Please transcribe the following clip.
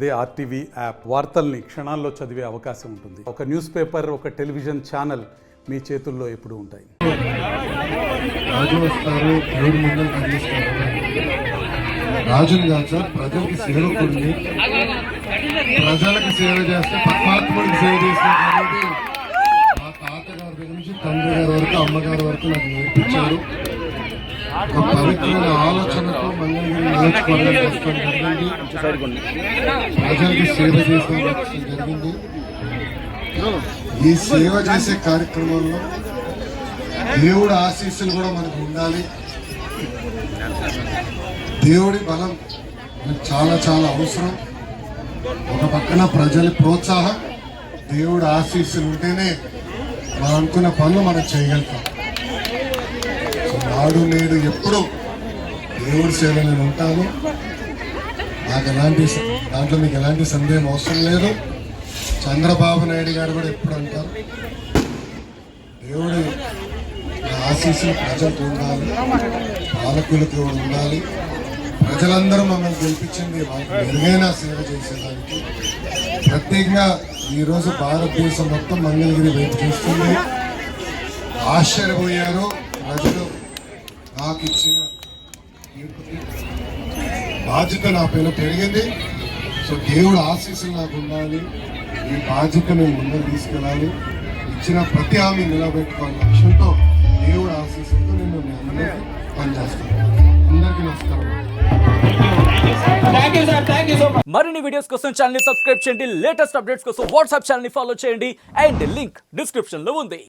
అదే RTV app వార్తల్ని క్షణాల్లో చదివే అవకాశం ఉంటుంది. ఒక న్యూస్ పేపర్, ఒక టెలివిజన్ ఛానల్ మీ చేతుల్లో ఎప్పుడూ ఉంటాయి. రాజుని కాదు సార్, ప్రజలకి సేవకుడిని, ప్రజలకు సేవ చేస్తే పరమాత్ముడికి సేవ చేసినటువంటి మా తాతగారి దగ్గర నుంచి తండ్రి గారి వరకు, అమ్మగారి వరకు నాకు నేర్పించారు. ఒక పవిత్రమైన ఆలోచనతో మంగళగిరి నియోజకవర్గానికి వస్తాం జరిగింది. ప్రజలకి సేవ చేసడం జరిగింది. ఈ సేవ చేసే కార్యక్రమంలో దేవుడి ఆశీస్సులు కూడా మనకు ఉండాలి. దేవుడి బలం చాలా చాలా అవసరం. ఒక పక్కన ప్రజల ప్రోత్సాహం, దేవుడి ఆశీస్సులు ఉంటేనే మనం అనుకున్న పనులు మనం చేయగలుగుతాం. నాడు నేడు ఎప్పుడు దేవుడి సేవ నేను ఉంటాను. దాంట్లో మీకు ఎలాంటి సందేహం అవసరం లేదు. చంద్రబాబు నాయుడు గారు కూడా ఎప్పుడు అంటారు, దేవుడి ఆశీస్సులు ప్రజలకు ఉండాలి, పాలకులకు ఉండాలి. ప్రజలందరూ మమ్మల్ని గెలిపించింది వాళ్ళకి మెరుగైన సేవ చేసేదానికి. ప్రత్యేకంగా ఈరోజు భారతదేశం మొత్తం మంగళగిరి వైపు చూస్తుంది. ఆశ్చర్యపోయారు ప్రజలు. నాకు ఇచ్చిన బాధ్యత నా పైన పెరిగింది. సో దేవుడు ఆశీస్సులు నాకు ఉండాలి. ఈ బాధ్యత నేను ముందుకు తీసుకెళ్ళాలి. ఇచ్చిన ప్రతి హామీ నిలబెట్టుకోవాలి లక్ష్యంతో దేవుడు ఆశీస్సులతో నేను అందరికీ పనిచేస్తాను. అందరికీ నమస్కారం. మరిన్ని వీడియోస్ కోసం ఛానల్ ని సబ్స్క్రైబ్ చేయండి. లేటెస్ట్ అప్డేట్స్ కోసం వాట్సాప్ ఛానల్ ని ఫాలో చేయండి. అండ్ లింక్ డిస్క్రిప్షన్ లో ఉంది.